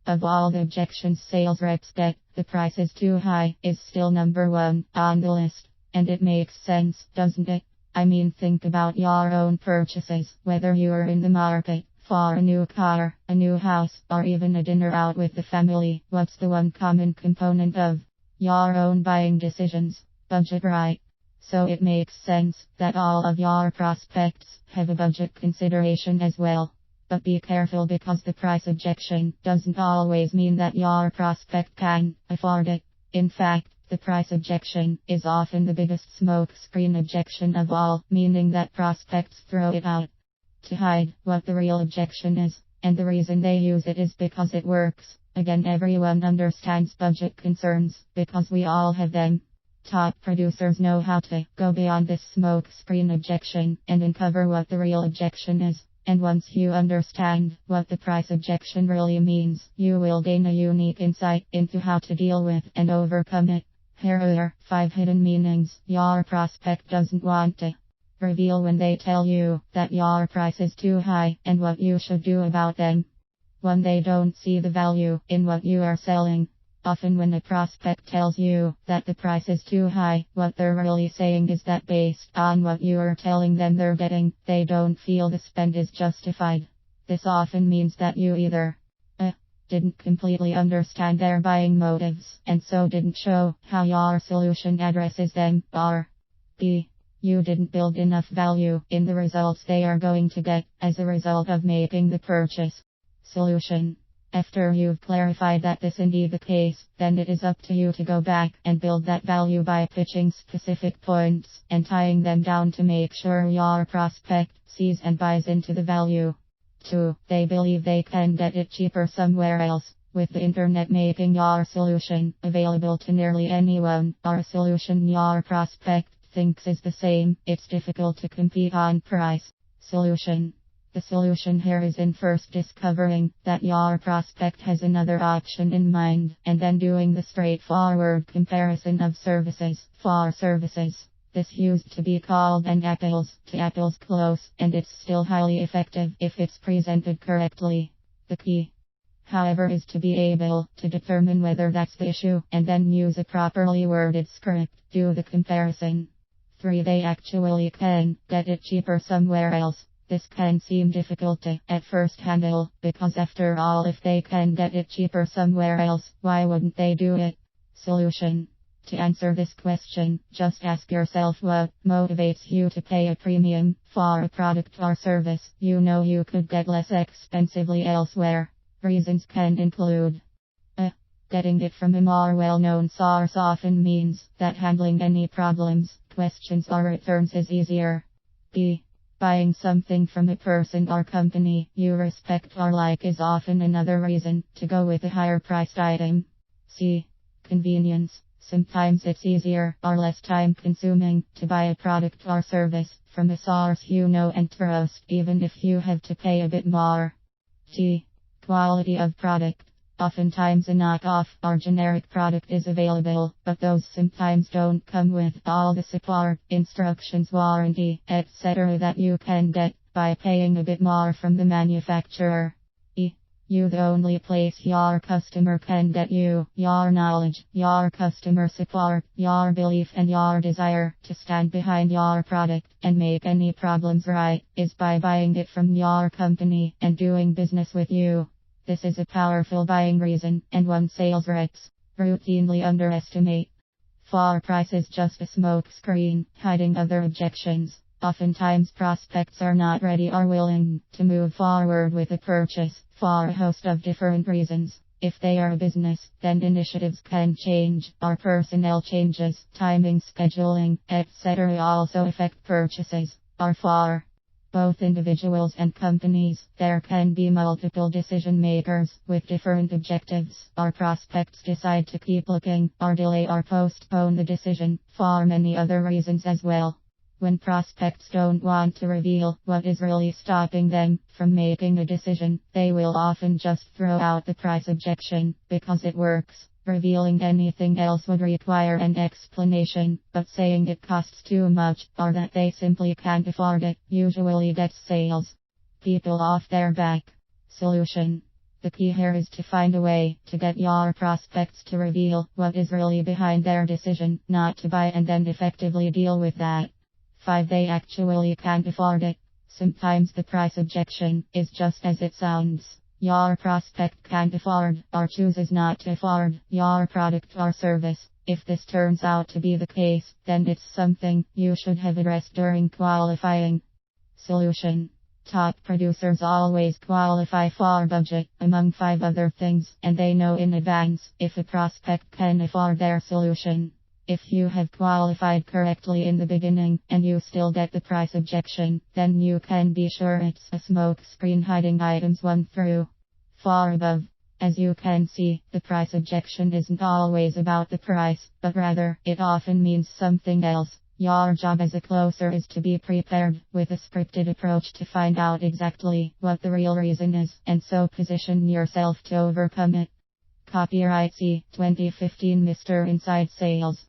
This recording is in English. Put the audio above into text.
Of all the objections sales reps get, the price is too high is still number one on the list. And it makes sense, doesn't it? I mean, think about your own purchases, whether you are in the market for a new car, a new house, or even a dinner out with the family. What's the one common component of your own buying decisions? Budget, right? So it makes sense that all of your prospects have a budget consideration as well. But be careful, because the price objection doesn't always mean that your prospect can afford it. In fact, the price objection is often the biggest smokescreen objection of all, meaning that prospects throw it out to hide what the real objection is. And the reason they use it is because it works. Again, everyone understands budget concerns, because we all have them. Top producers know how to go beyond this smokescreen objection and uncover what the real objection is. And once you understand what the price objection really means, you will gain a unique insight into how to deal with and overcome it. Here are 5 hidden meanings your prospect doesn't want to reveal when they tell you that your price is too high, and what you should do about them. 1. They don't see the value in what you are selling. Often when a prospect tells you that the price is too high, what they're really saying is that based on what you are telling them they're getting, they don't feel the spend is justified. This often means that you either didn't completely understand their buying motives, and so didn't show how your solution addresses them, or b. You didn't build enough value in the results they are going to get as a result of making the purchase. Solution. After you've clarified that this is indeed the case, then it is up to you to go back and build that value by pitching specific points and tying them down to make sure your prospect sees and buys into the value. 2. They believe they can get it cheaper somewhere else. With the internet making your solution available to nearly anyone, or a solution your prospect thinks is the same, it's difficult to compete on price. Solution. The solution here is in first discovering that your prospect has another option in mind, and then doing the straightforward comparison of services for services. This used to be called an apples to apples close, and it's still highly effective if it's presented correctly. The key, however, is to be able to determine whether that's the issue, and then use a properly worded script. Do the comparison. 3. They actually can get it cheaper somewhere else. This can seem difficult to at first handle, because after all, if they can get it cheaper somewhere else, why wouldn't they do it? Solution. To answer this question, just ask yourself what motivates you to pay a premium for a product or service you know you could get less expensively elsewhere. Reasons can include getting it from a more well-known source often means that handling any problems, questions or returns is easier. B. Buying something from a person or company you respect or like is often another reason to go with a higher priced item. C. Convenience. Sometimes it's easier or less time consuming to buy a product or service from a source you know and trust, even if you have to pay a bit more. T. Quality of product. Oftentimes a knockoff or generic product is available, but those sometimes don't come with all the support, instructions, warranty, etc. that you can get by paying a bit more from the manufacturer. E. You the only place your customer can get you, your knowledge, your customer support, your belief and your desire to stand behind your product and make any problems right, is by buying it from your company and doing business with you. This is a powerful buying reason, and one sales reps routinely underestimate. 4. Price is just a smokescreen, hiding other objections. Oftentimes prospects are not ready or willing to move forward with a purchase for a host of different reasons. If they are a business, then initiatives can change, or personnel changes, timing, scheduling, etc. also affect purchases. Or for both individuals and companies, there can be multiple decision makers with different objectives, or prospects decide to keep looking, or delay or postpone the decision, for many other reasons as well. When prospects don't want to reveal what is really stopping them from making a decision, they will often just throw out the price objection, because it works. Revealing anything else would require an explanation, but saying it costs too much, or that they simply can't afford it, usually gets sales people off their back. Solution. The key here is to find a way to get your prospects to reveal what is really behind their decision not to buy and then effectively deal with that. 5. They actually can't afford it. Sometimes the price objection is just as it sounds. Your prospect can't afford or chooses not to afford your product or service. If this turns out to be the case, then it's something you should have addressed during qualifying. Solution. Top producers always qualify for budget, among 5 other things, and they know in advance if a prospect can afford their solution. If you have qualified correctly in the beginning and you still get the price objection, then you can be sure it's a smokescreen hiding items 1 through 4 above. As you can see, the price objection isn't always about the price, but rather, it often means something else. Your job as a closer is to be prepared with a scripted approach to find out exactly what the real reason is, and so position yourself to overcome it. Copyright C. 2015 Mr. Inside Sales.